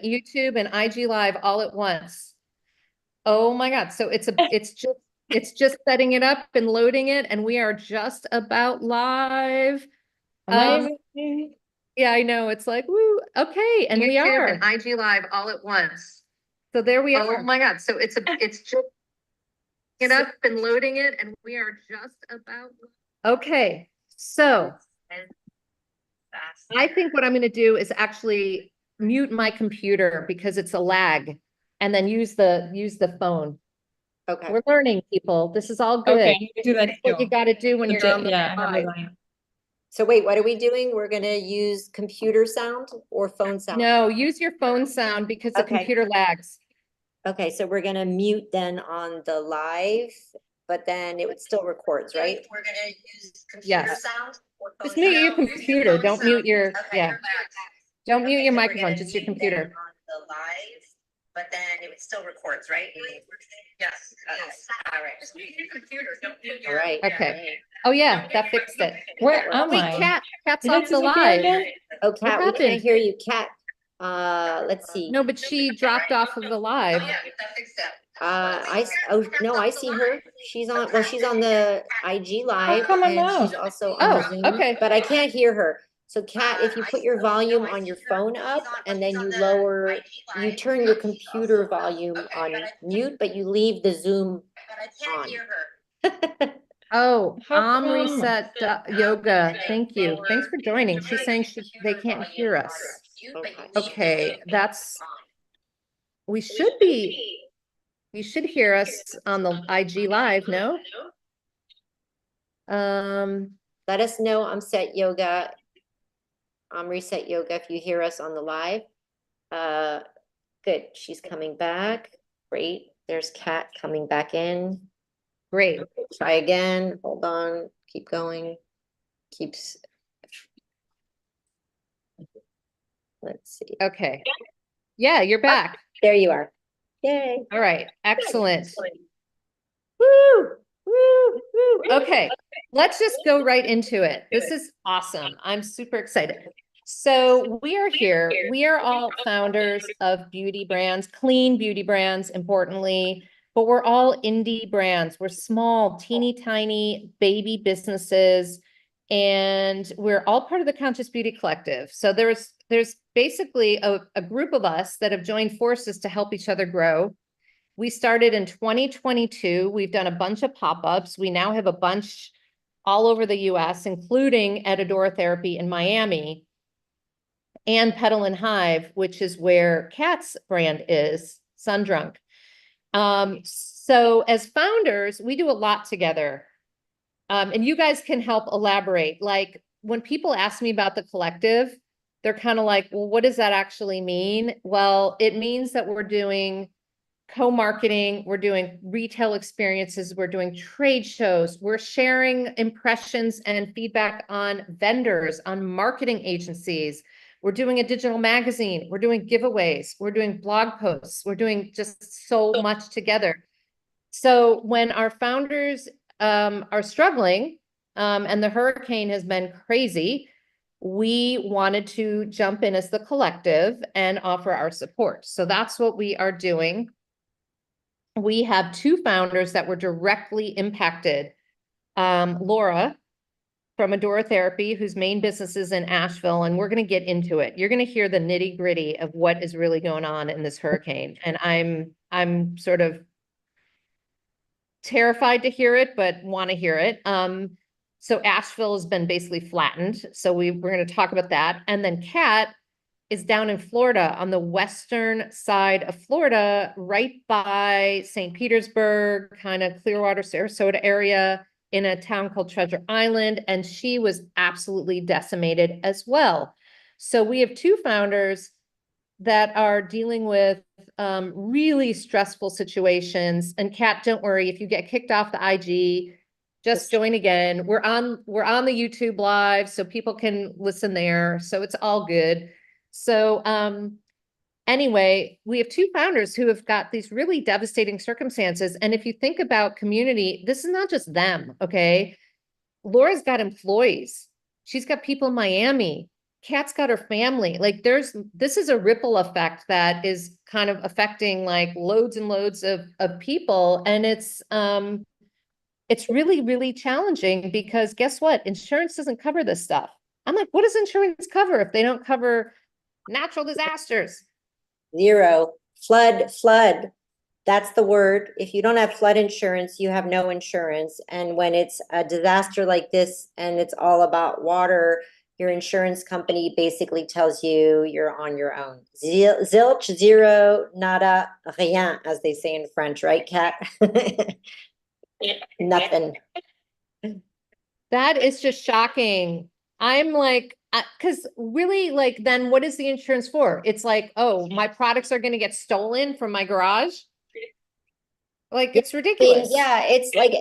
YouTube and IG Live all at once. Oh my God. So it's just setting it up and loading it, and we are just about live. Um, Amazing. yeah, I know. It's like, woo, okay. And we YouTube are. and IG Live all at once. So there we Oh are. my God. So it's just it up and loading it, and we are just about. Okay. So I think what I'm going to do is actually mute my computer because it's a lag, and then use the phone. Okay. We're learning, people. This is all good. Okay, you do that That's what you too. got to do when you're on the Yeah, I have the live. line. So wait, what are we doing? We're gonna use computer sound or phone sound? No, use your phone sound because the Okay. computer lags. Okay, so we're gonna mute then on the live, but then it still records, right? We're gonna use Yes. sound or phone Just mute your sound. computer. Don't mute your, Okay, yeah. Don't mute your microphone, just your computer. On the live, but then it still records, right? Yes. All right. Just mute your computer. Don't mute All your. right. Okay. Oh yeah, that fixed it. Where am Wait, I? Cat's Did off it the disappear live. again? Oh, Kat, we happened? can't hear you, Kat. Let's see. No, but she dropped off of the live. Oh, yeah, that fixed it. Oh no, I see her. She's on, well, she's on the IG live come I'm and she's out? also on the Oh, Zoom, okay. but I can't hear her. So Kat, if you put your volume on your phone up and then you lower, you turn your computer volume on mute, but you leave the Zoom But I can't on. hear her. Oh, How come? Reset Yoga. Thank you. Thanks for joining. She's saying they can't hear us. Okay, we should be, you should hear us on the IG live, no? Let us know. I'm Set Yoga. I'm Reset Yoga if you hear us on the live. Good. She's coming back. Great. There's Kat coming back in. Great. Try again. Hold on. Keep going. Keeps. Let's see. Okay. Yeah, you're back. There you are. Yay. All right. Excellent. Woo, woo, woo. Okay. Let's just go right into it. This is awesome. I'm super excited. So we are here. We are all founders of beauty brands, clean beauty brands, importantly, but we're all indie brands. We're small, teeny tiny baby businesses, and we're all part of the Conscious Beauty Collective. So there's basically a group of us that have joined forces to help each other grow. We started in 2022. We've done a bunch of pop-ups. We now have a bunch all over the US, including at ADORAtherapy in Miami and Petal and Hive, which is where Kat's brand is, Sundrunk. So as founders, we do a lot together. And you guys can help elaborate. Like when people ask me about the collective, they're kind of like, well, what does that actually mean? Well, it means that we're doing co-marketing, we're doing retail experiences, we're doing trade shows, we're sharing impressions and feedback on vendors, on marketing agencies. We're doing a digital magazine, we're doing giveaways, we're doing blog posts, we're doing just so much together. So when our founders are struggling, and the hurricane has been crazy, we wanted to jump in as the collective and offer our support. So that's what we are doing. We have two founders that were directly impacted. Laura from ADORAtherapy, whose main business is in Asheville, and we're going to get into it. You're going to hear the nitty gritty of what is really going on in this hurricane. And I'm sort of terrified to hear it, but want to hear it. So Asheville has been basically flattened. So we're going to talk about that. And then Kat is down in Florida, on the western side of Florida, right by St. Petersburg, kind of Clearwater, Sarasota area, in a town called Treasure Island. And she was absolutely decimated as well. So we have two founders that are dealing with really stressful situations. And Kat, don't worry, if you get kicked off the IG, just join again. We're on the YouTube live, so people can listen there. So it's all good. So anyway, we have two founders who have got these really devastating circumstances. And if you think about community, this is not just them, okay? Laura's got employees. She's got people in Miami. Kat's got her family. Like this is a ripple effect that is kind of affecting like loads and loads of people. And it's really, really challenging because guess what? Insurance doesn't cover this stuff. I'm like, what does insurance cover if they don't cover natural disasters? Zero. Flood. That's the word. If you don't have flood insurance, you have no insurance. And when it's a disaster like this and it's all about water, your insurance company basically tells you you're on your own. Zilch, zero, nada, rien, as they say in French, right, Kat? Nothing. That is just shocking. I'm like, because really, like, then what is the insurance for? It's like, oh, my products are going to get stolen from my garage. Like, it's ridiculous. Yeah, it's like,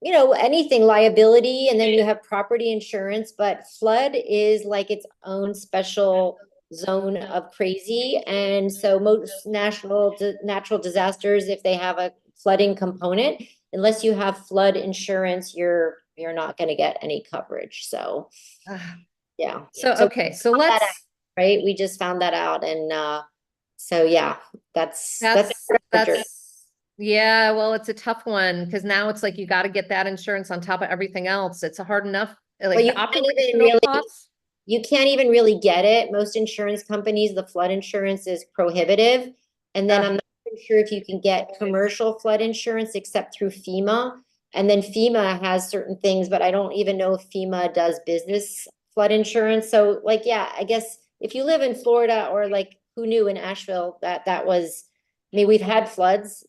anything liability, and then you have property insurance, but flood is like its own special zone of crazy. And so most natural disasters, if they have a flooding component, unless you have flood insurance, you're not going to get any coverage. So yeah. So, okay, so let's, right? We just found that out. And so yeah, that's yeah, well, it's a tough one because now it's like you got to get that insurance on top of everything else. It's a hard enough, like you the operational costs. You can't even really get it. Most insurance companies, the flood insurance is prohibitive. And then I'm not even sure if you can get commercial flood insurance except through FEMA. And then FEMA has certain things, but I don't even know if FEMA does business flood insurance. So like, yeah, I guess if you live in Florida, or like who knew in Asheville that was, I mean, we've had floods.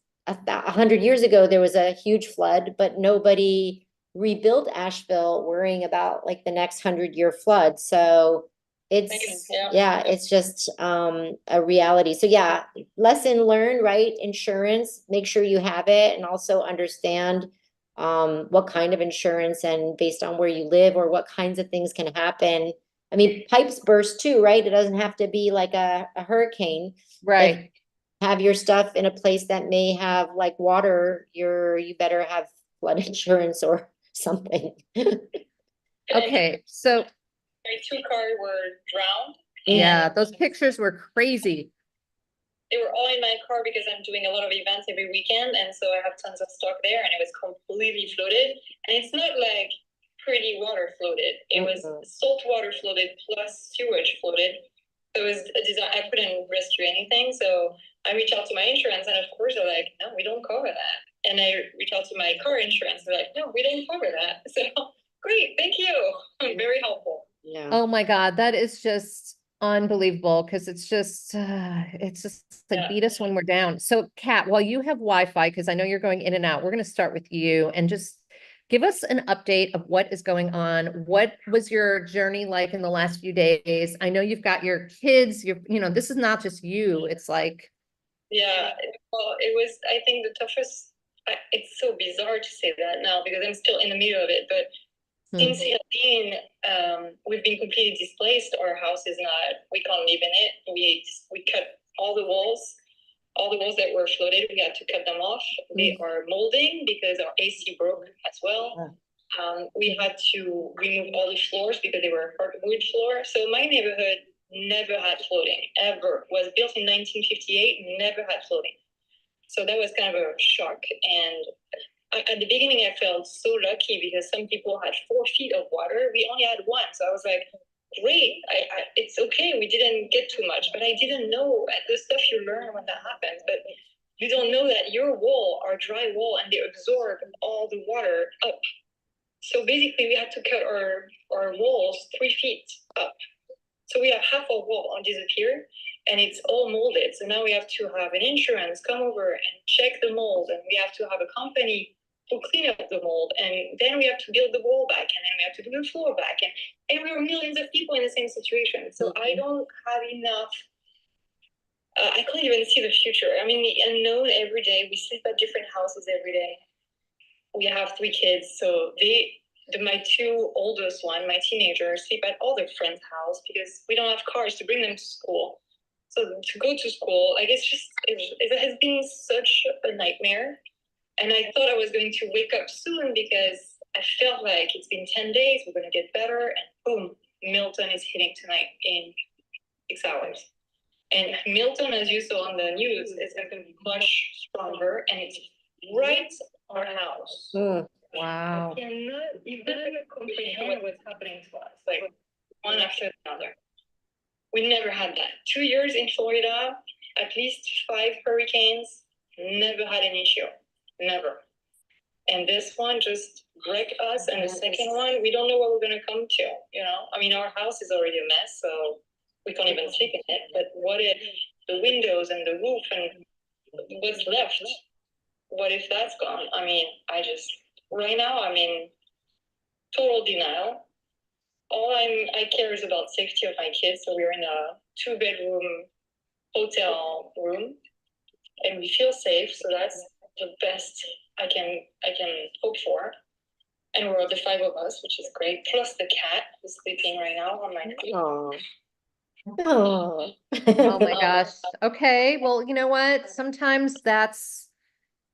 100 years ago, there was a huge flood, but nobody rebuilt Asheville worrying about like the next 100-year flood. So it's just a reality. So yeah, lesson learned, right? Insurance, make sure you have it, and also understand what kind of insurance, and based on where you live or what kinds of things can happen. I mean, pipes burst too, right? It doesn't have to be like a hurricane. Right. Have your stuff in a place that may have like water, you better have flood insurance or something. Okay, so My 2 cars were drowned. yeah, those pictures were crazy. They were all in my car because I'm doing a lot of events every weekend, and so I have tons of stock there, and it was completely flooded. And it's not like pretty water floated. It was salt water floated plus sewage floated. So it was a design. I couldn't rescue anything, so I reached out to my insurance, and of course they're like, "No, we don't cover that." And I reached out to my car insurance, they're like, "No, we don't cover that." So great, thank you. Very helpful. Yeah. Oh my God, that is just unbelievable because it's just like beat us when we're down. So Kat, while you have Wi-Fi, because I know you're going in and out, we're going to start with you and just give us an update of what is going on. What was your journey like in the last few days? I know you've got your kids, this is not just you. It's like, yeah, well, it was, I think the toughest, it's so bizarre to say that now because I'm still in the middle of it, but since Helene, we've been completely displaced. Our house is not, we can't live in it. We cut all the walls that were flooded. We had to cut them off. They are molding because our AC broke as well. We had to remove all the floors because they were hardwood floor. So my neighborhood never had flooding, ever. Was built in 1958, never had flooding. So that was kind of a shock. And at the beginning, I felt so lucky because some people had 4 feet of water. We only had 1. So I was like, great, it's okay. We didn't get too much, but I didn't know the stuff you learn when that happens. But you don't know that your wall are dry wall and they absorb all the water up. So basically, we had to cut our walls 3 feet up. So we have half a wall on disappear, and it's all molded. So now we have to have an insurance come over and check the mold, and we have to have a company to clean up the mold, and then we have to build the wall back, and then we have to do the floor back, and we were millions of people in the same situation. So I don't have enough. I can't even see the future. I mean, the unknown every day. We sleep at different houses every day. We have 3 kids, so my 2 oldest one, my teenagers, sleep at all their friends' house because we don't have cars to bring them to school. So to go to school, like it has been such a nightmare. And I thought I was going to wake up soon because I felt like it's been 10 days, we're going to get better, and boom, Milton is hitting tonight in 6 hours. And Milton, as you saw on the news, is going to be much stronger, and it's right our house. Wow. I cannot even comprehend what's happening to us, like one after another. We never had that. 2 years in Florida, at least 5 hurricanes, never had an issue. Never. And this one just wrecked us. And the second one, we don't know what we're going to come to, you know? I mean, our house is already a mess, so we can't even sleep in it. But what if the windows and the roof and what's left, what if that's gone? I mean, right now, I'm in total denial. All I care is about safety of my kids. So we're in a 2-bedroom hotel room, and we feel safe. So that's the best I can hope for. And we're the 5 of us, which is great. Plus the cat who's sleeping right now on my feet. Oh. Oh. Oh my gosh. Okay. Well, you know what? Sometimes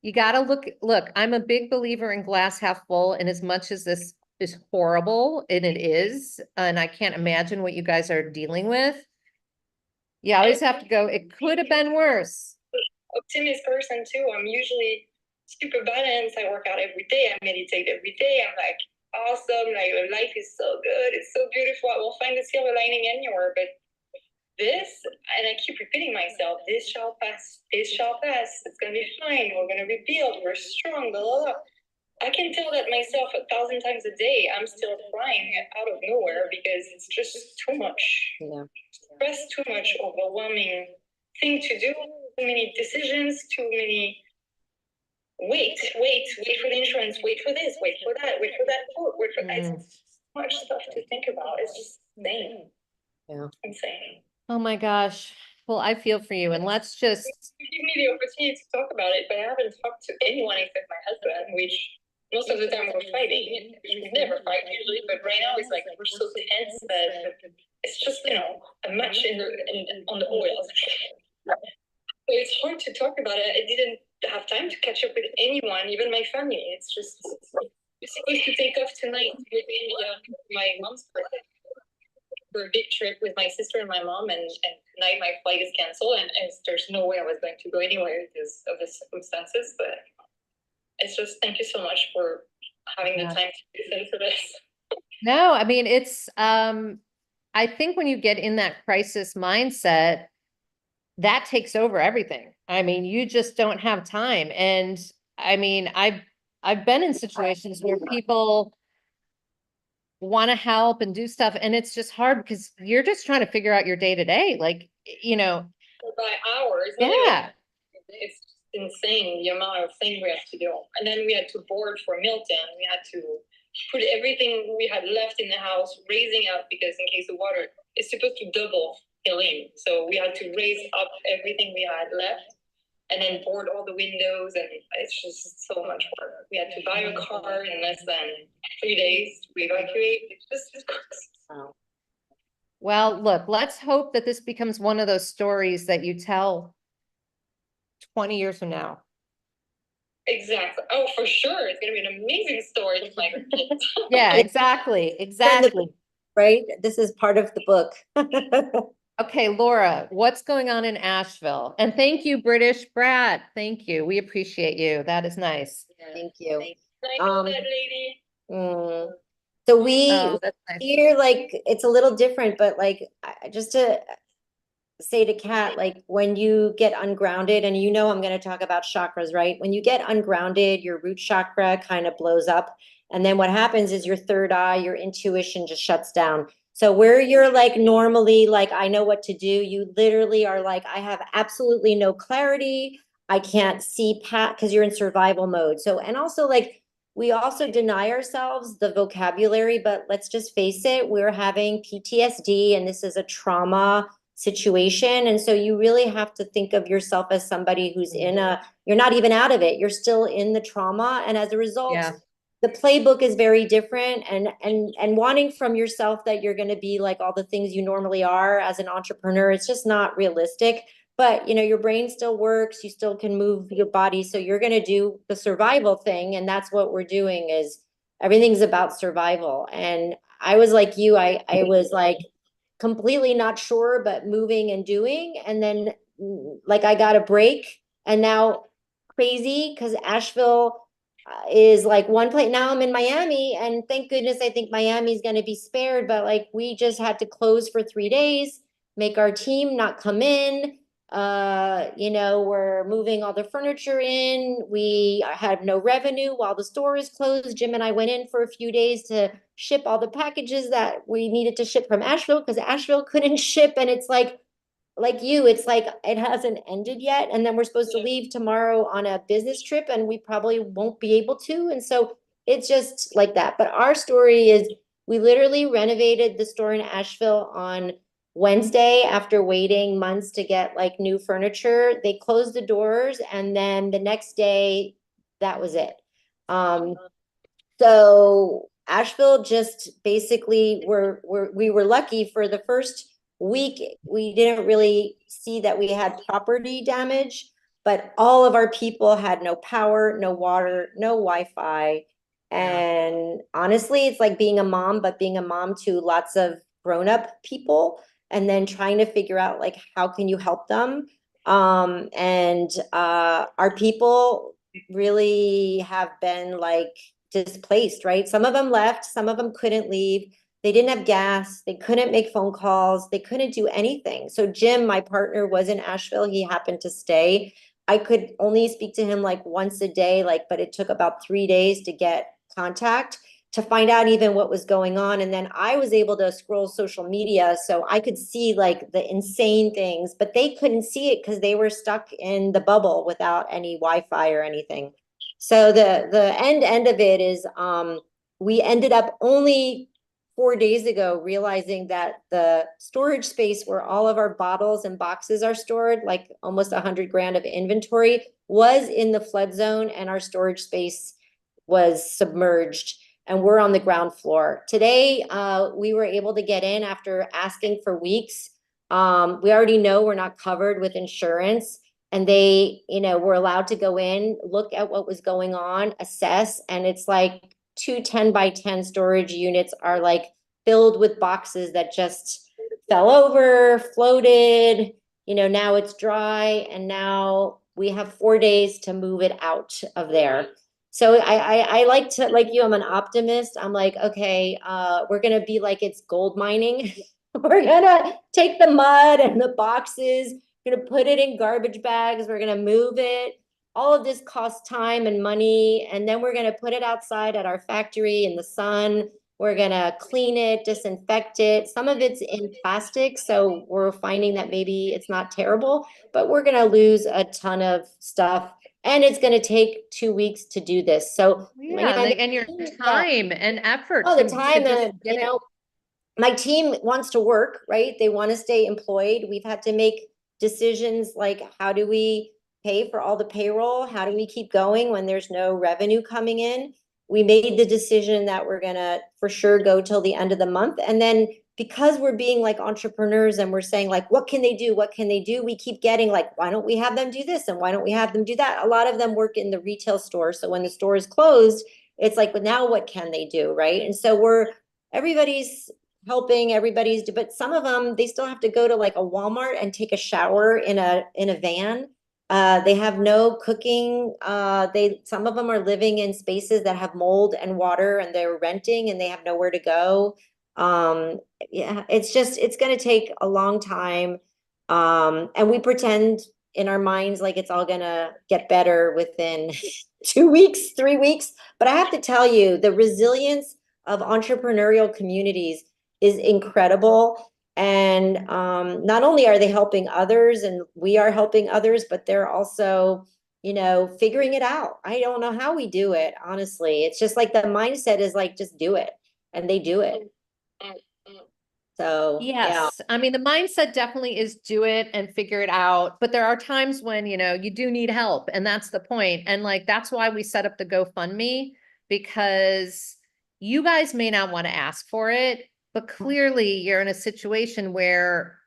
you gotta look, I'm a big believer in glass half full, and as much as this is horrible, and it is, and I can't imagine what you guys are dealing with. You always have to go, it could have been worse. Optimist person too. I'm usually super balanced. I work out every day. I meditate every day. I'm like, awesome. Like, life is so good. It's so beautiful. I will find the silver lining anywhere. But this, and I keep repeating myself, this shall pass. This shall pass. It's going to be fine. We're going to rebuild. We're strong. Blah, blah, blah. I can tell that myself 1,000 times a day. I'm still crying out of nowhere because it's just too much. Yeah. Stress, too much overwhelming thing to do. Too many decisions. Too many. Wait for the insurance. Wait for this. Wait for that. Wait for that quote. Wait for that. It's so much stuff to think about. It's just insane. Yeah. Insane. Oh my gosh. Well, I feel for you, and let's just. You give me the opportunity to talk about it, but I haven't talked to anyone except my husband, which most of the time we're fighting. We never fight usually, but right now it's like we're so tense that it's just, you know, a match on the oils. So it's hard to talk about it. I didn't have time to catch up with anyone, even my family. It's just, we're supposed to take off tonight to go to India for my mom's birthday for a big trip with my sister and my mom, and tonight my flight is canceled, and there's no way I was going to go anywhere because of the circumstances. But it's just, thank you so much for having the time to listen to this. No, I mean, it's, I think when you get in that crisis mindset, that takes over everything. I mean, you just don't have time. And I mean, I've been in situations where people want to help and do stuff, and it's just hard because you're just trying to figure out your day to day, like, you know. By hours. Yeah. It's insane the amount of things we have to do. And then we had to board for Milton. We had to put everything we had left in the house, raising up, because in case the water is supposed to double Helene. So we had to raise up everything we had left and then board all the windows. And it's just so much work. We had to buy a car in less than 3 days to evacuate. It's just Wow. Well, look, let's hope that this becomes one of those stories that you tell 20 years from now. Exactly. Oh, for sure. It's going to be an amazing story with my kids. Yeah, exactly. Exactly. Right? This is part of the book. Okay, Laura, what's going on in Asheville? And thank you, British Brad. Thank you. We appreciate you. That is nice. Thank you. I know that lady. So we Oh, that's nice. here, like, it's a little different, but like, just to say to Kat, like, when you get ungrounded, and you know I'm going to talk about chakras, right? When you get ungrounded, your root chakra kind of blows up. And then what happens is your third eye, your intuition just shuts down. So where you're like normally like, I know what to do, you literally are like, I have absolutely no clarity. I can't see because you're in survival mode. So, and also like, we also deny ourselves the vocabulary, but let's just face it, we're having PTSD, and this is a trauma situation. And so you really have to think of yourself as somebody who's you're not even out of it. You're still in the trauma. And as a result, the playbook is very different, and wanting from yourself that you're going to be like all the things you normally are as an entrepreneur, it's just not realistic. But, you know, your brain still works, you still can move your body. So you're going to do the survival thing. And that's what we're doing, is everything's about survival. And I was like you, I was like completely not sure, but moving and doing. And then like I got a break, and now crazy because Asheville is like one place. Now I'm in Miami, and thank goodness I think Miami's going to be spared. But like we just had to close for 3 days, make our team not come in. You know, we're moving all the furniture in. We have no revenue while the store is closed. Jim and I went in for a few days to ship all the packages that we needed to ship from Asheville because Asheville couldn't ship. And it's like you, it's like it hasn't ended yet. And then we're supposed to leave tomorrow on a business trip, and we probably won't be able to. And so it's just like that. But our story is we literally renovated the store in Asheville on Wednesday after waiting months to get like new furniture. They closed the doors, and then the next day, that was it. So Asheville just basically we were lucky for the first week. We didn't really see that we had property damage, but all of our people had no power, no water, no Wi-Fi. And honestly, it's like being a mom, but being a mom to lots of grown-up people, and then trying to figure out like how can you help them. And our people really have been like displaced, right? Some of them left, some of them couldn't leave. They didn't have gas, they couldn't make phone calls, they couldn't do anything. So Jim, my partner, was in Asheville. He happened to stay. I could only speak to him like once a day, like, but it took about 3 days to get contact to find out even what was going on. And then I was able to scroll social media so I could see like the insane things, but they couldn't see it because they were stuck in the bubble without any Wi-Fi or anything. So the end of it is we ended up only 4 days ago realizing that the storage space where all of our bottles and boxes are stored, like almost 100 grand of inventory, was in the flood zone, and our storage space was submerged, and we're on the ground floor. Today, we were able to get in after asking for weeks. We already know we're not covered with insurance, and they, you know, were allowed to go in, look at what was going on, assess, and it's like 2 10-by-10 storage units are like filled with boxes that just fell over, floated, you know, now it's dry, and now we have 4 days to move it out of there. So I like to, like you, I'm an optimist. I'm like, okay, we're gonna be like it's gold mining. We're gonna take the mud and the boxes, we're gonna put it in garbage bags, we're gonna move it. All of this costs time and money, and then we're gonna put it outside at our factory in the sun. We're gonna clean it, disinfect it. Some of it's in plastic, so we're finding that maybe it's not terrible, but we're gonna lose a ton of stuff. And it's going to take 2 weeks to do this. So yeah, and your time and effort. Oh, the time, you know, my team wants to work, right? They want to stay employed. We've had to make decisions like, how do we pay for all the payroll? How do we keep going when there's no revenue coming in? We made the decision that we're going to for sure go till the end of the month. And then because we're being like entrepreneurs and we're saying like, what can they do? What can they do? We keep getting like, why don't we have them do this? And why don't we have them do that? A lot of them work in the retail store. So when the store is closed, it's like, well, now what can they do? Right. And so everybody's helping, but some of them, they still have to go to like a Walmart and take a shower in a van. They have no cooking. Some of them are living in spaces that have mold and water, and they're renting and they have nowhere to go. Yeah, it's going to take a long time. And we pretend in our minds like it's all going to get better within 2 weeks, 3 weeks. But I have to tell you, the resilience of entrepreneurial communities is incredible. And not only are they helping others and we are helping others, but they're also, you know, figuring it out. I don't know how we do it, honestly. It's just like the mindset is like, just do it. And they do it. So, yes, yeah. I mean, the mindset definitely is do it and figure it out. But there are times when, you know, you do need help. And that's the point. And like, that's why we set up the GoFundMe, because you guys may not want to ask for it, but clearly you're in a situation where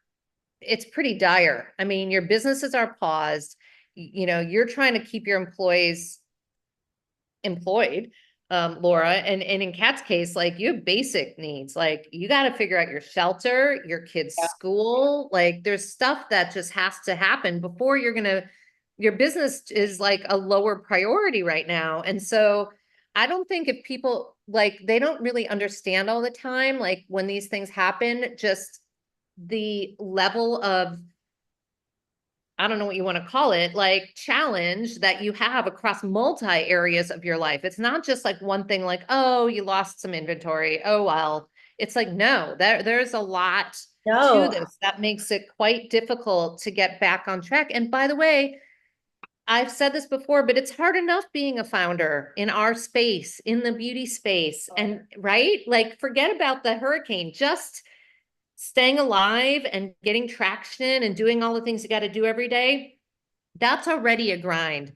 it's pretty dire. I mean, your businesses are paused. You know, you're trying to keep your employees employed. Laura. And in Kat's case, like you have basic needs, like you got to figure out your shelter, your kids' school, like there's stuff that just has to happen before your business is like a lower priority right now. And so I don't think if people like, they don't really understand all the time, like when these things happen, just the level of, I don't know what you want to call it, like challenge that you have across multi areas of your life. It's not just like one thing like, oh, you lost some inventory. Oh, well, it's like, no, there's a lot to No, this that makes it quite difficult to get back on track. And by the way, I've said this before, but it's hard enough being a founder in our space, in the beauty space. And right, like forget about the hurricane, just staying alive and getting traction and doing all the things you got to do every day, that's already a grind.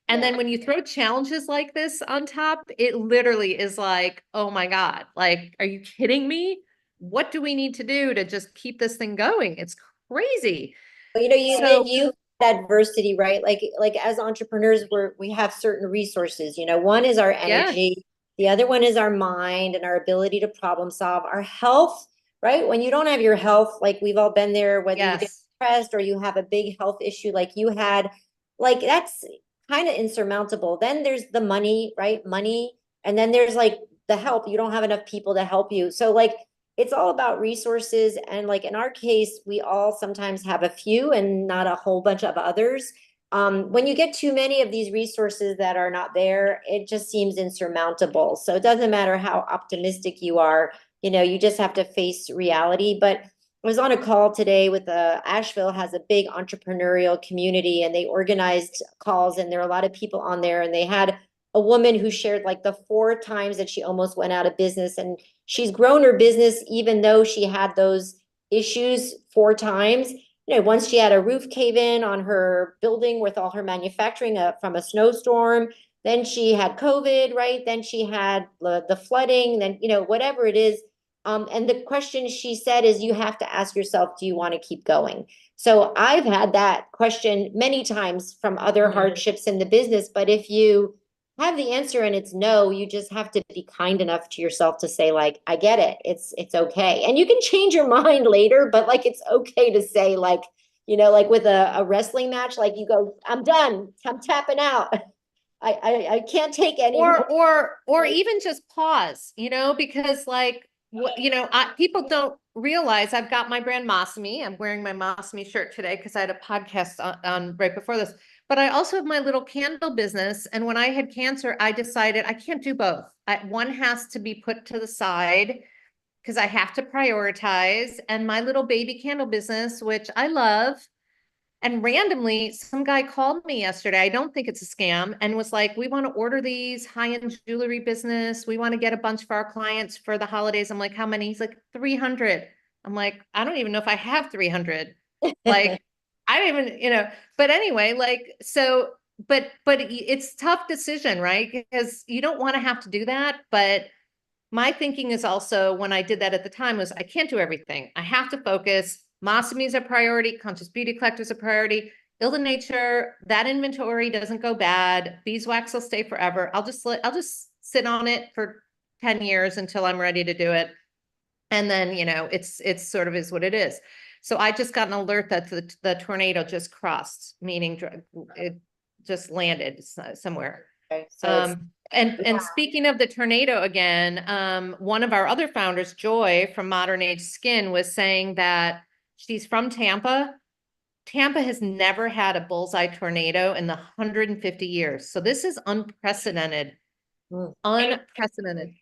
And then when you throw challenges like this on top, it literally is like, oh my God, like, are you kidding me? What do we need to do to just keep this thing going? It's crazy. you know, you So you adversity, right? Like as entrepreneurs, we have certain resources. You know, one is our yeah, energy, the other one is our mind and our ability to problem solve, our health, right? When you don't have your health, like we've all been there, whether you get yes, depressed or you have a big health issue like you had, like that's kind of insurmountable. Then there's the money, right? Money, and then there's like the help. You don't have enough people to help you. So like it's all about resources. And like in our case, we all sometimes have a few and not a whole bunch of others. When you get too many of these resources that are not there, it just seems insurmountable. So it doesn't matter how optimistic you are, you know, you just have to face reality. But I was on a call today with Asheville has a big entrepreneurial community and they organized calls and there are a lot of people on there and they had a woman who shared like the 4 times that she almost went out of business and she's grown her business even though she had those issues 4 times. You know, once she had a roof cave in on her building with all her manufacturing from a snowstorm. Then she had COVID, right? Then she had the flooding, then, you know, whatever it is. And the question she said is you have to ask yourself, do you want to keep going? So I've had that question many times from other hardships in the business. But if you have the answer and it's no, you just have to be kind enough to yourself to say like, I get it. It's okay. And you can change your mind later, but like, it's okay to say like, you know, like with a wrestling match, like you go, I'm done. I'm tapping out. I can't take any more. or even just pause, you know, because like what you know, people don't realize I've got my brand Masami. I'm wearing my Masami shirt today because I had a podcast on right before this. But I also have my little candle business. And when I had cancer, I decided I can't do both. One has to be put to the side because I have to prioritize. And my little baby candle business, which I love, and randomly, some guy called me yesterday. I don't think it's a scam and was like, we want to order these high-end jewelry business. We want to get a bunch for our clients for the holidays. I'm like, how many? He's like, 300. I'm like, I don't even know if I have 300. Like, I don't even, you know, but anyway, like, so, but it's tough decision, right? Because you don't want to have to do that. But my thinking is also when I did that at the time was I can't do everything. I have to focus. Masami is a priority. Conscious Beauty Collector is a priority. Ill to Nature, that inventory doesn't go bad. Beeswax will stay forever. I'll just sit on it for 10 years until I'm ready to do it. And then, you know, it's sort of is what it is. So I just got an alert that the tornado just crossed, meaning it just landed somewhere. Okay, so And speaking of the tornado again, one of our other founders, Joy from Modern Age Skin, was saying that she's from Tampa. Tampa has never had a bullseye tornado in the 150 years. So this is unprecedented. Unprecedented.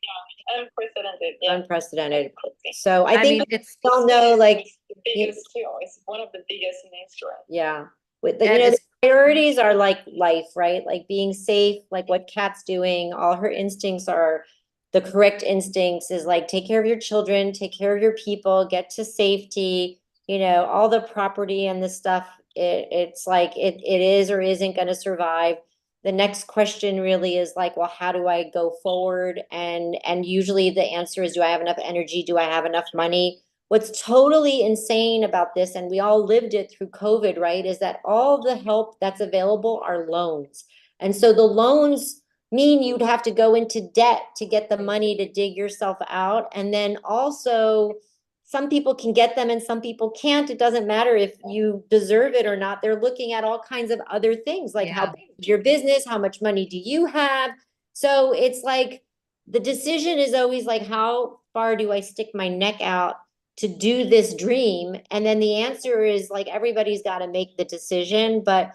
Unprecedented. Yeah. Unprecedented. So I I think mean, it's we all know like the biggest too. It's one of the biggest in history. yeah. With the, you that know, the is priorities are like life, right? Like being safe, like what Kat's doing, all her instincts are the correct instincts is like take care of your children, take care of your people, get to safety, you know, all the property and the stuff. It's like it is or isn't going to survive. The next question really is like, well, how do I go forward? And usually the answer is, do I have enough energy? Do I have enough money? What's totally insane about this, and we all lived it through COVID, right, is that all the help that's available are loans. And so the loans mean you'd have to go into debt to get the money to dig yourself out. And then also, some people can get them and some people can't. It doesn't matter if you deserve it or not. They're looking at all kinds of other things, like how big is your business, how much money do you have? So it's like the decision is always like, how far do I stick my neck out to do this dream? And then the answer is like, everybody's got to make the decision. But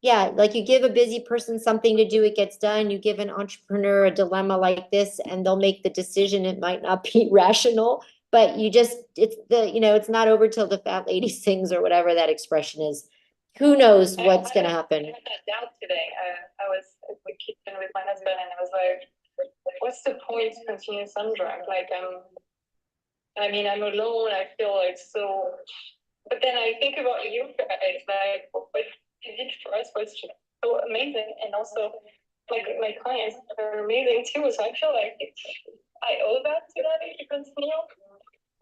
yeah, like you give a busy person something to do, it gets done. You give an entrepreneur a dilemma like this, and they'll make the decision. It might not be rational, but it's it's not over till the fat lady sings, or whatever that expression is. Who knows what's going to happen? I had that doubt today. I was in the kitchen with my husband, and I was like, what's the point to continue some drug? Like, I mean, I'm alone. I feel like so, but then I think about you guys, like what you did for us was just so amazing. And also, like, my clients are amazing too. So I feel like I owe that to them to continue.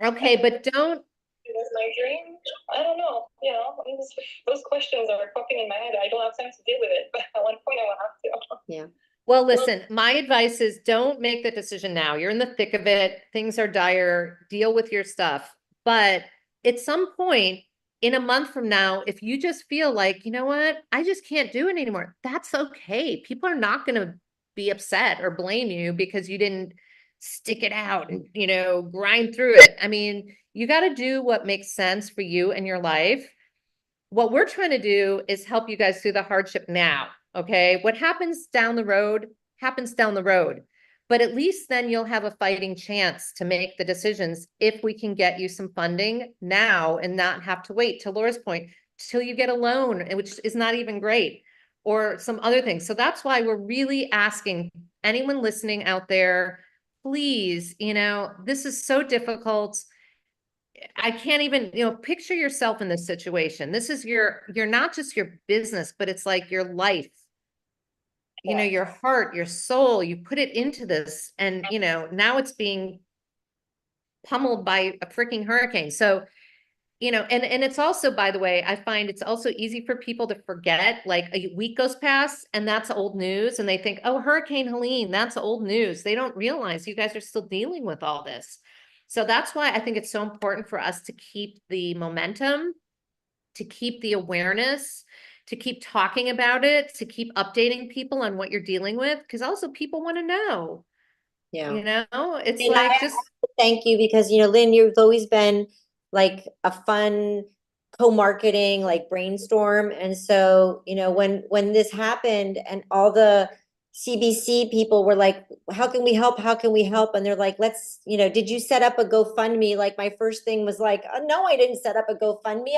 Okay, but don't. That's my dream. I don't know. Those questions are popping in my head. I don't have time to deal with it, but at one point I will have to. Yeah. Well, listen, my advice is don't make the decision now. You're in the thick of it. Things are dire. Deal with your stuff. But at some point in a month from now, if you just feel like, you know what, I just can't do it anymore, that's okay. People are not going to be upset or blame you because you didn't stick it out and, grind through it. I mean, you got to do what makes sense for you and your life. What we're trying to do is help you guys through the hardship now. Okay. What happens down the road happens down the road. But at least then you'll have a fighting chance to make the decisions if we can get you some funding now and not have to wait, to Laura's point, till you get a loan, which is not even great, or some other things. So that's why we're really asking anyone listening out there, please, this is so difficult. I can't even, picture yourself in this situation. This is you're not just your business, but it's like your life, your heart, your soul, you put it into this, and, now it's being pummeled by a freaking hurricane. So, and it's also, by the way, I find it's also easy for people to forget, like a week goes past and that's old news. And they think, oh, Hurricane Helene, that's old news. They don't realize you guys are still dealing with all this. So that's why I think it's so important for us to keep the momentum, to keep the awareness, to keep talking about it, to keep updating people on what you're dealing with. Because also people want to know, Yeah. It's And like I just thank you because, Lynn, you've always been like a fun co-marketing, like brainstorm. And so, when this happened and all the CBC people were like, how can we help? How can we help? And they're like, let's, did you set up a GoFundMe? Like my first thing was like, oh, no, I didn't set up a GoFundMe.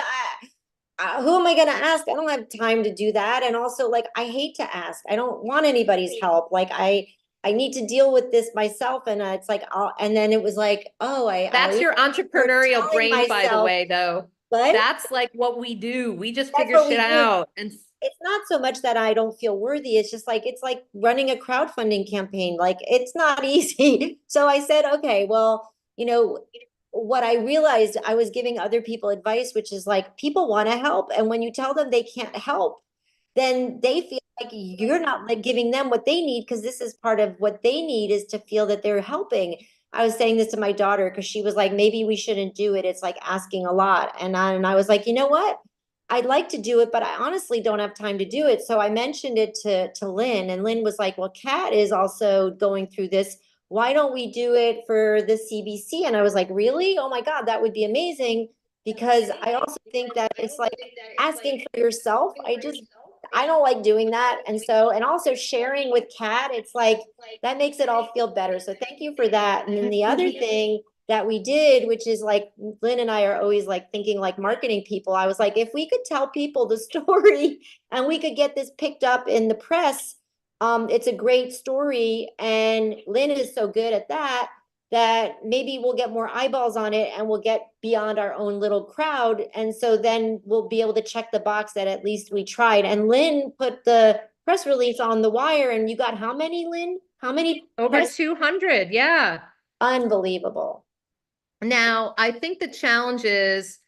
Who am I going to ask? I don't have time to do that. And also, like, I hate to ask. I don't want anybody's help. Like, I need to deal with this myself. And it's like, and then it was like, oh, that's your entrepreneurial brain, by the way, though. But that's like what we do. We just figure shit out. And it's not so much that I don't feel worthy. It's just like, it's like running a crowdfunding campaign. Like, it's not easy. So I said, okay, well, what I realized, I was giving other people advice, which is like, people want to help. And when you tell them they can't help, then they feel like you're not like giving them what they need, because this is part of what they need, is to feel that they're helping. I was saying this to my daughter because she was like, maybe we shouldn't do it. It's like asking a lot. And I was like, you know what? I'd like to do it, but I honestly don't have time to do it. So I mentioned it to Lynn, and Lynn was like, well, Kat is also going through this. Why don't we do it for the CBC? And I was like, really? Oh my God, that would be amazing. Because I also think that it's like asking for yourself. I don't like doing that. And also sharing with Kat, it's like, that makes it all feel better. So thank you for that. And then the other thing that we did, which is like, Lynn and I are always like thinking like marketing people. I was like, if we could tell people the story and we could get this picked up in the press, it's a great story. And Lynn is so good at that maybe we'll get more eyeballs on it and we'll get beyond our own little crowd. And so then we'll be able to check the box that at least we tried. And Lynn put the press release on the wire, and you got how many, Lynn? How many? over 200. Yeah. Unbelievable. Now, I think the challenge is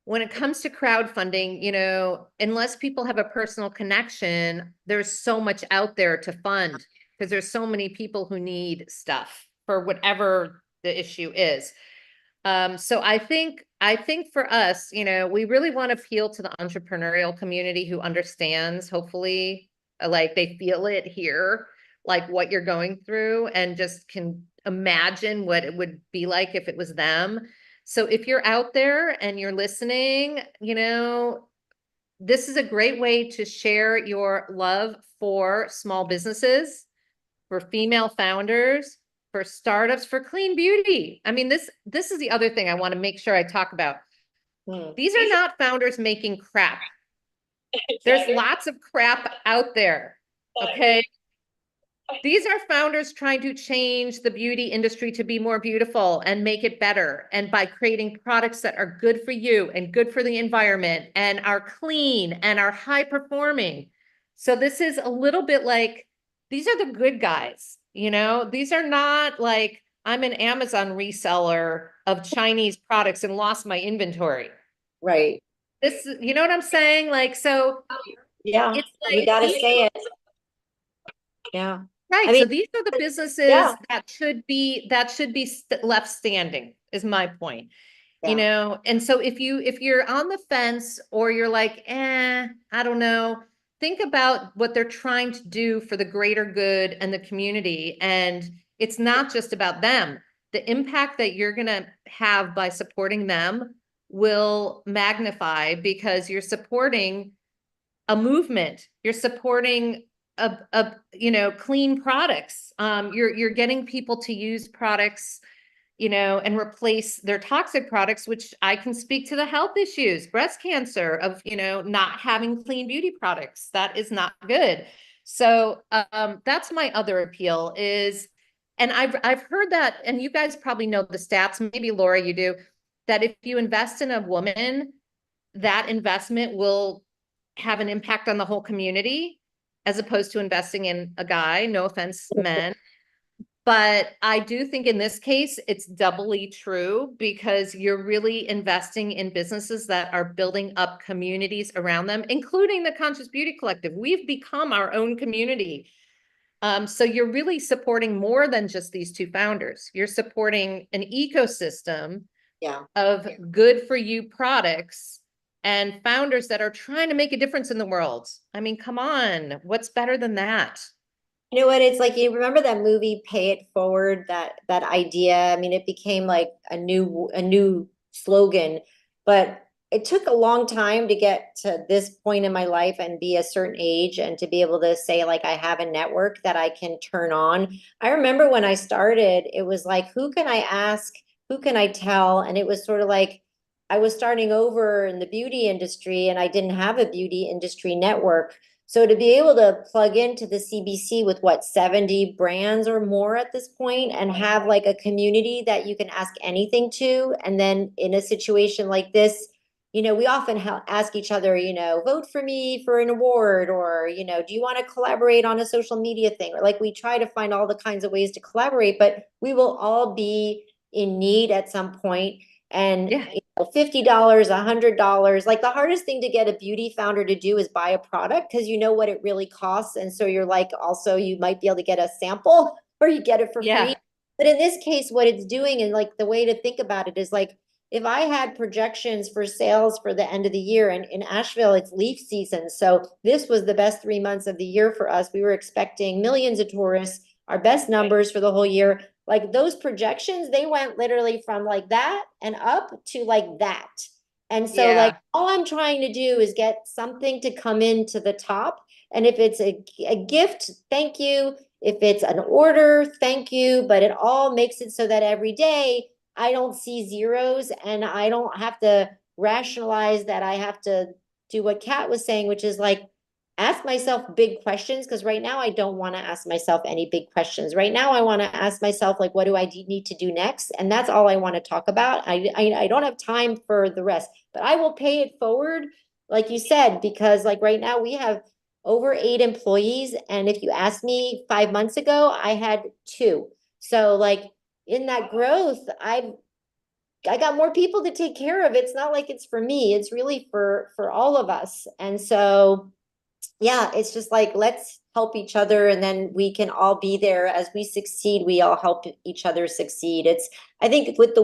when it comes to crowdfunding, you know, unless people have a personal connection, there's so much out there to fund because there's so many people who need stuff for whatever the issue is. So I think for us, you know, we really want to appeal to the entrepreneurial community who understands, hopefully, like they feel it here, like what you're going through and just can imagine what it would be like if it was them. So if you're out there and you're listening, you know, this is a great way to share your love for small businesses, for female founders, for startups, for clean beauty. I mean, this is the other thing I want to make sure I talk about. These are not founders making crap. There's lots of crap out there. Okay. These are founders trying to change the beauty industry to be more beautiful and make it better. And by creating products that are good for you and good for the environment and are clean and are high performing. So this is a little bit like, these are the good guys, you know, these are not like, I'm an Amazon reseller of Chinese products and lost my inventory. Right. This, you know what I'm saying? Like, so Yeah, it's you like, gotta say it. Yeah. right. I mean, So these are the businesses yeah. that should be left standing, is my point. You Yeah. know, and so if you're on the fence or you're like, I don't know, think about what they're trying to do for the greater good and the community. And it's not just about them. The impact that you're gonna have by supporting them will magnify because you're supporting a movement. You're supporting you know, clean products. You're getting people to use products, you know, and replace their toxic products, which I can speak to the health issues, breast cancer of, you know, not having clean beauty products. That is not good. So that's my other appeal is, and I've heard that, and you guys probably know the stats, maybe Laura, you do, that if you invest in a woman, that investment will have an impact on the whole community as opposed to investing in a guy. No offense, men. But I do think in this case, it's doubly true because you're really investing in businesses that are building up communities around them, including the Conscious Beauty Collective. We've become our own community. So you're really supporting more than just these two founders. You're supporting an ecosystem of good for you products and founders that are trying to make a difference in the world. I mean, come on, what's better than that? You know what? It's like, you remember that movie Pay It Forward, that idea. I mean, it became like a new slogan, but it took a long time to get to this point in my life and be a certain age and to be able to say, like, I have a network that I can turn on. I remember when I started, it was like, who can I ask? Who can I tell? And it was sort of like I was starting over in the beauty industry and I didn't have a beauty industry network. So to be able to plug into the CBC with what, 70 brands or more at this point and have like a community that you can ask anything to. And then in a situation like this, you know, we often ask each other, you know, vote for me for an award, or, you know, do you want to collaborate on a social media thing? Or like we try to find all the kinds of ways to collaborate, but we will all be in need at some point. And Yeah. $50, $100. Like the hardest thing to get a beauty founder to do is buy a product because you know what it really costs. And so you're like, also, you might be able to get a sample or you get it for free. But in this case, what it's doing, and like the way to think about it is like, if I had projections for sales for the end of the year, and in Asheville, it's leaf season. So this was the best 3 months of the year for us. We were expecting millions of tourists, our best numbers for the whole year. Like those projections, they went literally from like that and up to like that. And so like all I'm trying to do is get something to come into the top. And if it's a gift, thank you. If it's an order, thank you. But it all makes it so that every day I don't see zeros and I don't have to rationalize that I have to do what Kat was saying, which is like, ask myself big questions, because right now I don't want to ask myself any big questions. Right now I want to ask myself, like, what do I need to do next? And that's all I want to talk about. I don't have time for the rest, but I will pay it forward, like you said, because like right now we have over 8 employees. And if you asked me 5 months ago, I had 2. So like in that growth, I've I got more people to take care of. It's not like it's for me. It's really for all of us. And so, yeah, it's just like, let's help each other, and then we can all be there as we succeed. We all help each other succeed. It's, I think with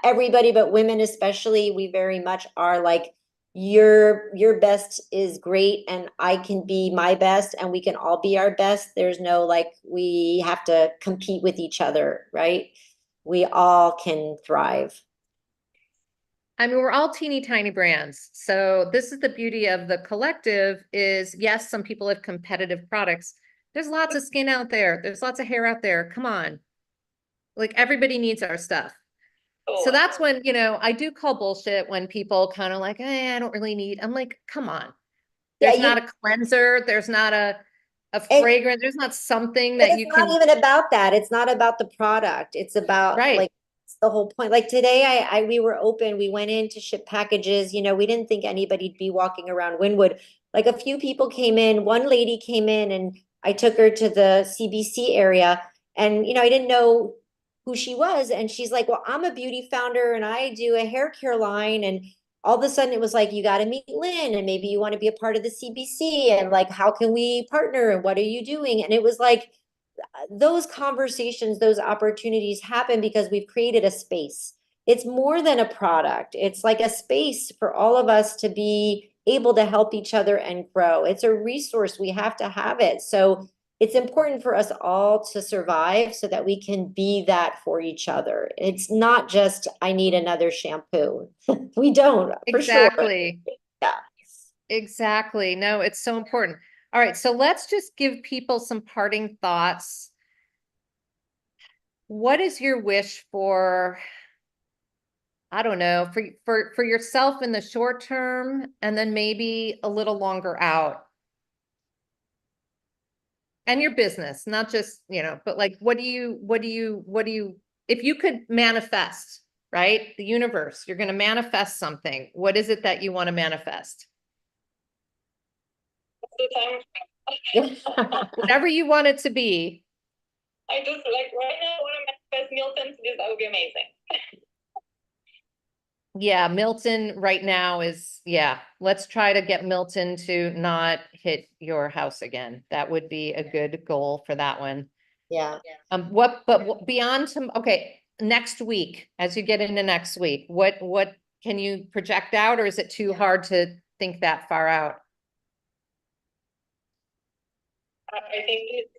everybody, but women especially, we very much are like, your best is great and I can be my best and we can all be our best. There's no like we have to compete with each other, right? We all can thrive. I mean, we're all teeny tiny brands. So this is the beauty of the collective is, yes, some people have competitive products. There's lots of skin out there. There's lots of hair out there. Come on. Like everybody needs our stuff. So that's when, you know, I do call bullshit when people kind of like, I don't really need, I'm like, come on. Yeah, There's not a cleanser. There's not a and fragrance. There's not something but that it's you not can, even about that. It's not about the product. It's about right. like it's the whole point. Like today, I we were open. We went in to ship packages. You know, we didn't think anybody'd be walking around Wynwood. Like a few people came in. One lady came in, and I took her to the CBC area. And you know, I didn't know who she was, and she's like, "Well, I'm a beauty founder, and I do a hair care line." And all of a sudden, it was like, "You got to meet Lynn, and maybe you want to be a part of the CBC, and like, how can we partner? And what are you doing?" And it was like those conversations, those opportunities happen because we've created a space. It's more than a product. It's like a space for all of us to be able to help each other and grow. It's a resource. We have to have it. So it's important for us all to survive so that we can be that for each other. It's not just, I need another shampoo. We don't, for sure. Exactly. Yeah. Exactly. No, it's so important. All right. So let's just give people some parting thoughts. What is your wish for, I don't know, for yourself in the short term and then maybe a little longer out? And your business, not just, you know, but like what do you if you could manifest, right? The universe, you're going to manifest something. What is it that you want to manifest? Whatever you want it to be. I just like right now I want to manifest Milton to this. That would be amazing. Yeah, Milton right now is, yeah, let's try to get Milton to not hit your house again. That would be a good goal for that one. Yeah. Beyond okay, next week, as you get into next week, what can you project out, or is it too hard to think that far out? I think it's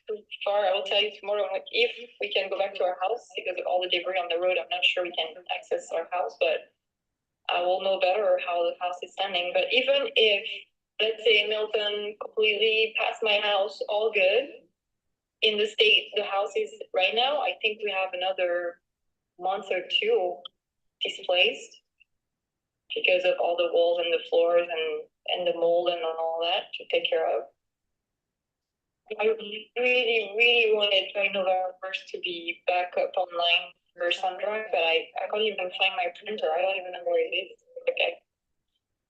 too far. I will tell you tomorrow, like if we can go back to our house because of all the debris on the road. I'm not sure we can access our house, but I will know better how the house is standing. But even if, let's say, Milton completely passed my house, all good, in the state the house is right now, I think we have another month or two displaced because of all the walls and the floors and the mold and all that to take care of. I really wanted by November 1st to be back up online for SunDrive, but I can't even find my printer. I don't even know where it is. Okay.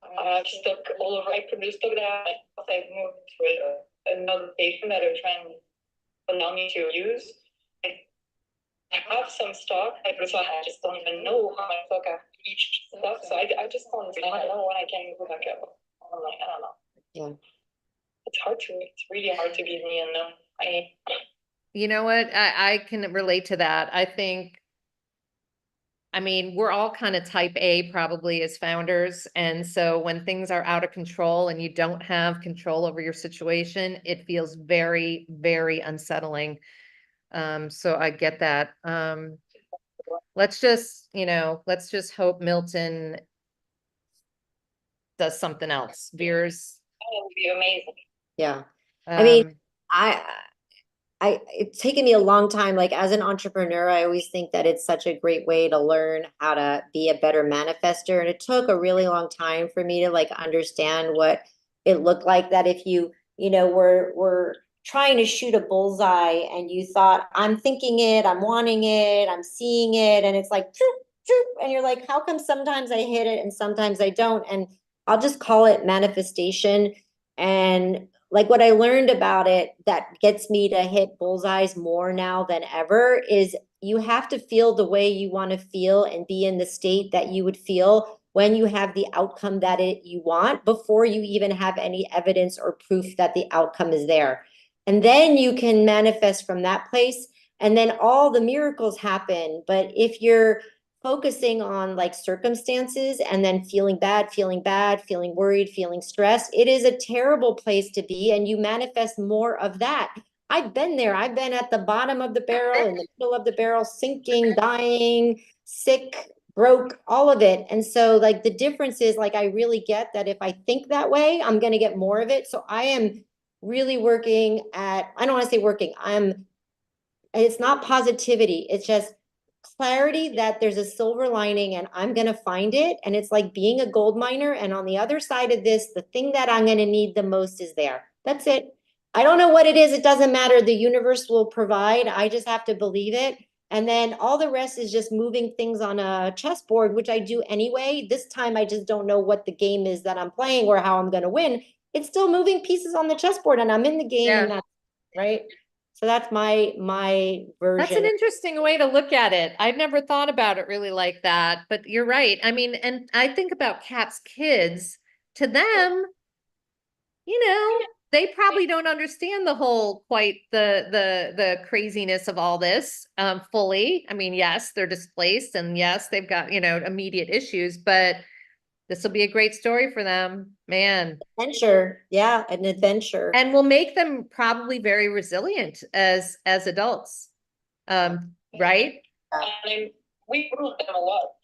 I have stock all over. I produced stock that I've moved to another station that I'm trying to allow me to use. I have some stock. I just don't even know how much stock I have each stuff. So I just don't know when I can go back up. I'm like, I don't know. Yeah. It's really hard to be in the unknown. You know what? I can relate to that. I mean, we're all kind of type A probably as founders. And so when things are out of control and you don't have control over your situation, it feels very, very unsettling. So I get that. Let's just, let's just hope Milton does something else. Veers. That would be amazing. Yeah. I mean, it's taken me a long time. Like as an entrepreneur, I always think that it's such a great way to learn how to be a better manifester. And it took a really long time for me to like understand what it looked like that if you, were trying to shoot a bullseye and you thought, I'm thinking it, I'm wanting it, I'm seeing it, and it's like, troop, troop, and you're like, how come sometimes I hit it and sometimes I don't? And I'll just call it manifestation. And like what I learned about it that gets me to hit bullseyes more now than ever is you have to feel the way you want to feel and be in the state that you would feel when you have the outcome that you want, before you even have any evidence or proof that the outcome is there. And then you can manifest from that place, and then all the miracles happen. But if you're focusing on like circumstances and then feeling bad, feeling worried, feeling stressed, it is a terrible place to be, and you manifest more of that. I've been there. I've been at the bottom of the barrel, in the middle of the barrel, sinking, dying, sick, broke, all of it. And so like the difference is, like, I really get that if I think that way, I'm going to get more of it. So I am really working at, I don't want to say working, it's not positivity. It's just clarity that there's a silver lining and I'm going to find it. And it's like being a gold miner. And on the other side of this, the thing that I'm going to need the most is there. That's it. I don't know what it is. It doesn't matter. The universe will provide. I just have to believe it. And then all the rest is just moving things on a chessboard, which I do anyway. This time, I just don't know what the game is that I'm playing or how I'm going to win. It's still moving pieces on the chessboard and I'm in the game, and that's right. So that's my version. That's an interesting way to look at it. I've never thought about it really like that, but you're right. I mean, and I think about Kat's kids. To them, they probably don't understand the whole the craziness of all this fully. I mean, yes, they're displaced, and yes, they've got, immediate issues, but this will be a great story for them, man. Adventure. Yeah, an adventure. And will make them probably very resilient as adults. Right? We moved them a lot.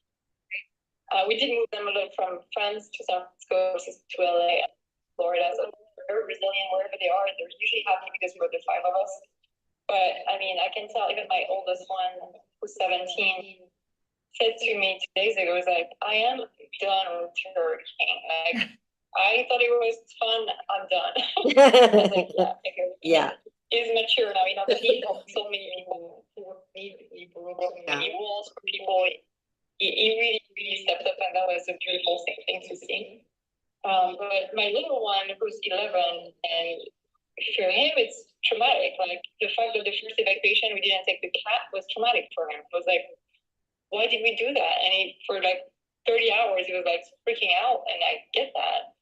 We did move them a lot from France to San Francisco to LA, Florida. So they're resilient wherever they are. They're usually happy because we're the five of us. But I mean, I can tell even my oldest one, who's 17, said to me 2 days ago, was like, I am done with hurricane. Like, I thought it was fun. I'm done. I was like, yeah. He's mature now. That he helped so many people who need broke so many walls for people. He really, really stepped up, and that was a beautiful thing to see. But my little one, who's 11, and for him, it's traumatic. Like, the fact that the first evacuation, we didn't take the cat, was traumatic for him. I was like, why did we do that? And for like 30 hours, he was like freaking out, and I get that.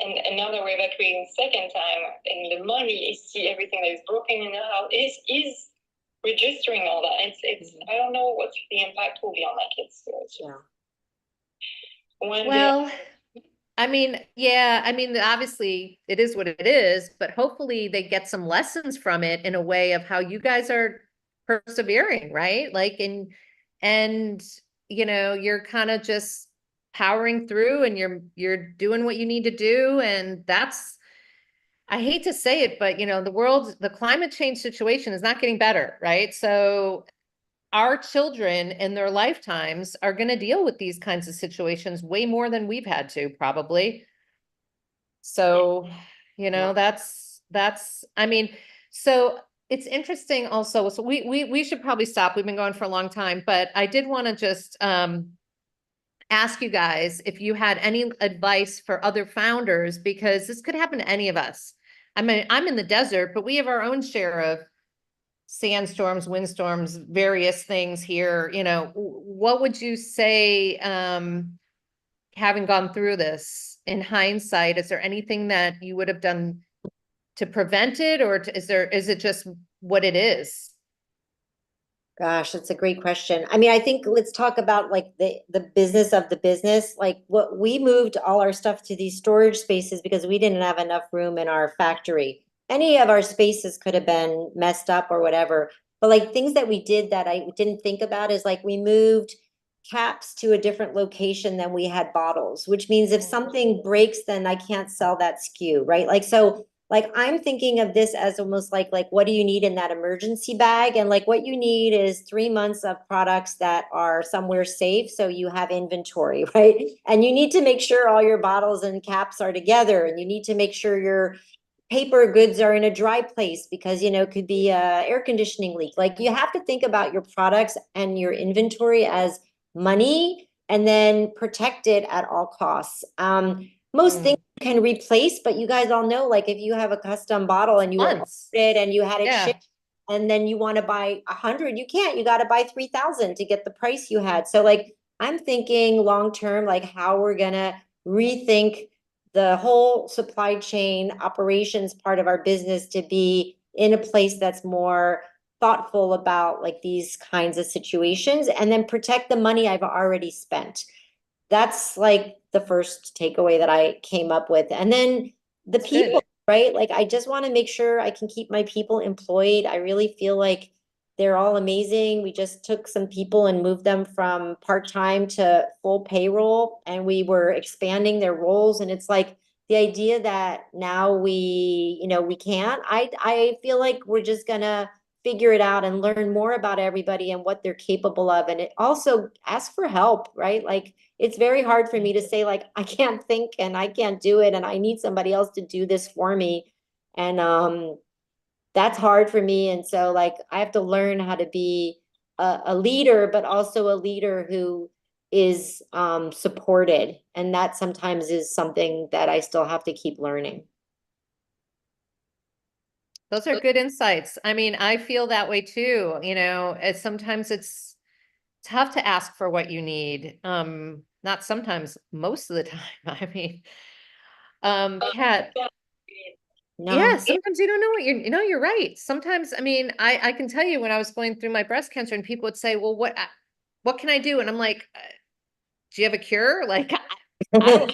And now that we're evacuating the second time, and the money, see everything that is broken in the house, is registering all that. It's I don't know what the impact will be on my kids. I mean, obviously it is what it is, but hopefully they get some lessons from it in a way of how you guys are persevering, right? Like, and you're kind of just powering through, and you're doing what you need to do. And I hate to say it, but the climate change situation is not getting better, right? So our children in their lifetimes are going to deal with these kinds of situations way more than we've had to, probably. So, that's, I mean, so it's interesting also. So we should probably stop. We've been going for a long time, but I did want to just, ask you guys if you had any advice for other founders, because this could happen to any of us. I mean, I'm in the desert, but we have our own share of sandstorms, windstorms, various things here. What would you say, having gone through this in hindsight, is there anything that you would have done to prevent it, or is it just what it is? Gosh, that's a great question. I mean, I think let's talk about like the business of the business. Like, what we moved all our stuff to these storage spaces because we didn't have enough room in our factory. Any of our spaces could have been messed up or whatever. But like things that we did that I didn't think about is like we moved caps to a different location than we had bottles, which means if something breaks, then I can't sell that SKU, right? Like, so like, I'm thinking of this as almost like what do you need in that emergency bag? And like what you need is 3 months of products that are somewhere safe, so you have inventory, right? And you need to make sure all your bottles and caps are together, and you need to make sure your paper goods are in a dry place because, it could be a air conditioning leak. Like, you have to think about your products and your inventory as money, and then protect it at all costs. Most things can replace, but you guys all know, like if you have a custom bottle and you ordered it and you had it shipped, and then you want to buy 100, you can't, you got to buy 3,000 to get the price you had. So like, I'm thinking long-term, like how we're gonna rethink the whole supply chain operations part of our business to be in a place that's more thoughtful about like these kinds of situations, and then protect the money I've already spent. That's like the first takeaway that I came up with. And then the people, right? Like, I just want to make sure I can keep my people employed. I really feel like they're all amazing. We just took some people and moved them from part-time to full payroll, and we were expanding their roles. And it's like the idea that now we can't, I feel like we're just gonna figure it out and learn more about everybody and what they're capable of. And it also ask for help, right? Like, it's very hard for me to say, like, I can't think and I can't do it and I need somebody else to do this for me. And that's hard for me. And so like, I have to learn how to be a leader, but also a leader who is supported. And that sometimes is something that I still have to keep learning. Those are good insights. I mean, I feel that way too. Sometimes it's tough to ask for what you need. Not sometimes, most of the time. I mean, Kat, No. yeah, sometimes you don't know you're right. Sometimes, I mean, I can tell you when I was going through my breast cancer and people would say, well, what can I do? And I'm like, do you have a cure? Like, I don't,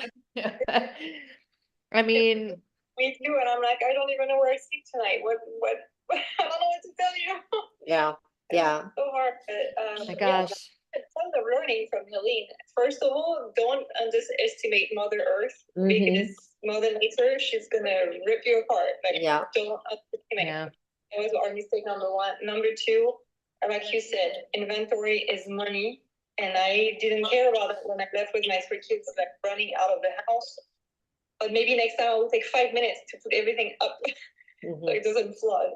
I mean, Me too, and I'm like, I don't even know where I sleep tonight. What, I don't know what to tell you. Yeah. Yeah. It's so hard, but my gosh. tons of learning from Helene. First of all, don't underestimate Mother Earth, because Mother Nature, she's gonna rip you apart. Like, don't underestimate. Yeah. That was our mistake number one. Number two, like you said, inventory is money, and I didn't care about it when I left with my 3 kids, like running out of the house. But maybe next time I will take 5 minutes to put everything up so it doesn't flood.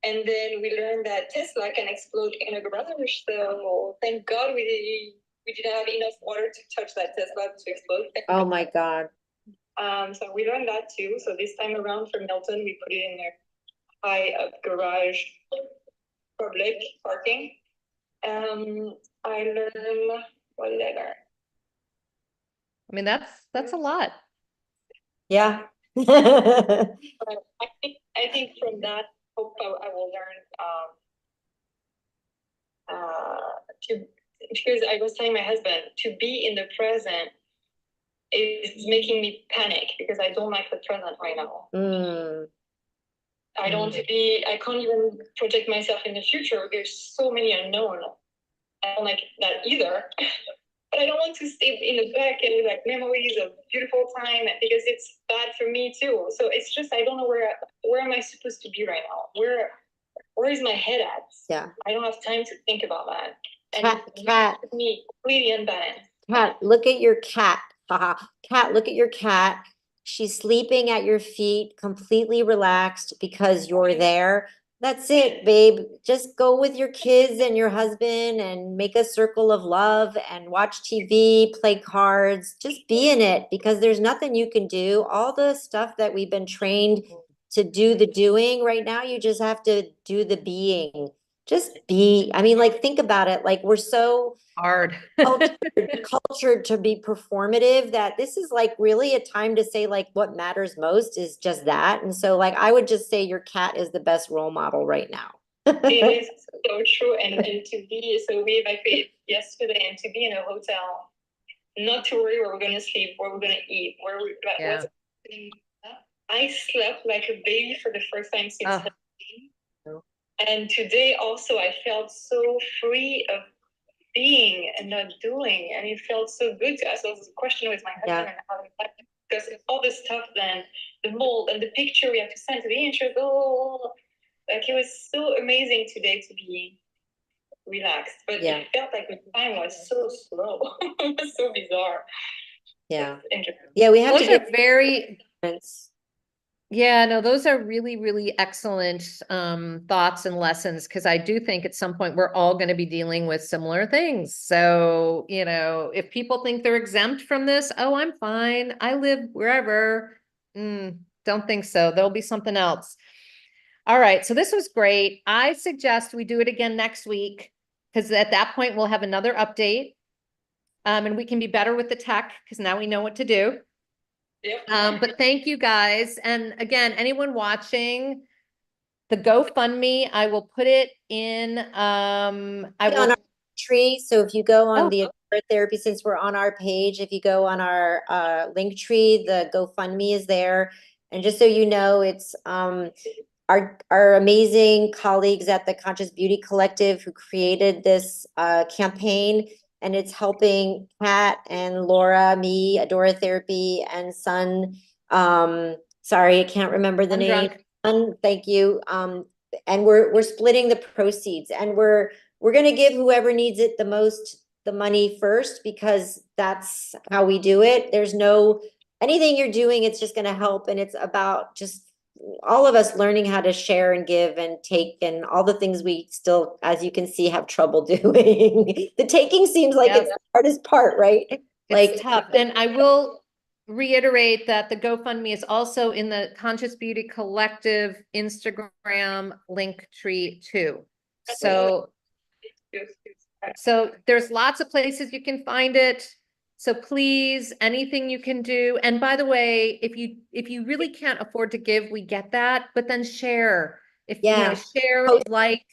And then we learned that Tesla can explode in a garage. So thank God we didn't have enough water to touch that Tesla to explode. Oh my God. So we learned that too. So this time around for Milton, we put it in their high up garage, public parking. I learned, what did I learn? I mean, that's a lot. Yeah. I think from that, hope I will learn because I was telling my husband, to be in the present is making me panic because I don't like the present right now. I can't even project myself in the future. There's so many unknown. I don't like that either. But I don't want to stay in the back and with like memories of beautiful time, because it's bad for me too. So it's just, I don't know where am I supposed to be right now? Where is my head at? Yeah. I don't have time to think about that. Cat, me completely unbalanced. Cat, look at your cat. Cat, look at your cat. She's sleeping at your feet, completely relaxed because you're there. That's it, babe. Just go with your kids and your husband and make a circle of love and watch TV, play cards. Just be in it, because there's nothing you can do. All the stuff that we've been trained to do the doing, right now, you just have to do the being. Just be. I mean, like, think about it. Like, we're so hard cultured to be performative that this is like really a time to say like what matters most is just that. And so like, I would just say your cat is the best role model right now. It is so true. And to be, so we evacuated yesterday, and to be in a hotel, not to worry where we're going to sleep, where we're going to eat, I slept like a baby for the first time since 17. And today also I felt so free of being and not doing, and it felt so good to ask those questions with my husband and how because all this stuff, then the mold and the picture we have to send to the insurance, like it was so amazing today to be relaxed, but it felt like the time was so slow. It was so bizarre. We have those to are very yeah, no, those are really, really excellent thoughts and lessons, because I do think at some point we're all going to be dealing with similar things. So, if people think they're exempt from this, oh, I'm fine, I live wherever. Don't think so. There'll be something else. All right, so this was great. I suggest we do it again next week, because at that point we'll have another update. And we can be better with the tech, because now we know what to do. Yep. But thank you guys. And again, anyone watching, the GoFundMe, I will put it in, I On will, our tree, so if you go on Oh. the therapy, since we're on our page, if you go on our link tree, the GoFundMe is there. And just so you know, it's our amazing colleagues at the Conscious Beauty Collective who created this campaign, and it's helping Kat and Laura, me, ADORAtherapy, and Sun. Sorry, I can't remember the I'm name. drunk. Sun, thank you. And we're splitting the proceeds, and we're gonna give whoever needs it the most the money first, because that's how we do it. There's no anything you're doing, it's just gonna help, and it's about just all of us learning how to share and give and take, and all the things we still, as you can see, have trouble doing. The taking seems like Yep. it's the hardest part, right? It's tough. And I will reiterate that the GoFundMe is also in the Conscious Beauty Collective Instagram link tree too. So there's lots of places you can find it. So please, anything you can do. And by the way, if you really can't afford to give, we get that, but then share. If you know, Yeah. share, like,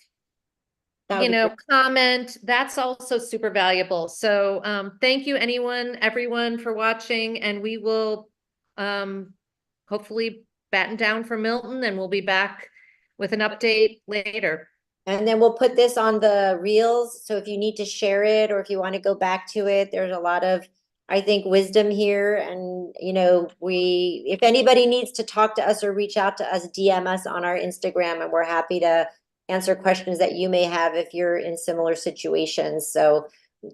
That you would be know, great. comment, that's also super valuable. So thank you, everyone for watching, and we will hopefully batten down for Milton, and we'll be back with an update later. And then we'll put this on the reels. So if you need to share it, or if you want to go back to it, there's a lot of, I think, wisdom here. And, you know, if anybody needs to talk to us or reach out to us, DM us on our Instagram, and we're happy to answer questions that you may have if you're in similar situations. So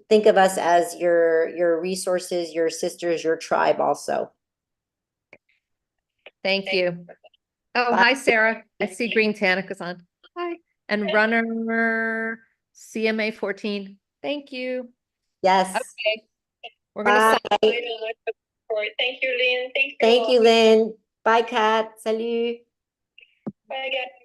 think of us as your resources, your sisters, your tribe also. Thank you. Oh, Bye. hi, Sarah. I see Green Tanica's on. Hi. And runner CMA 14. Thank you. Yes. Okay. We're gonna Bye. Thank you, Lynn. Thank you, Lynn. Bye, Kat. Salut. Bye, guys.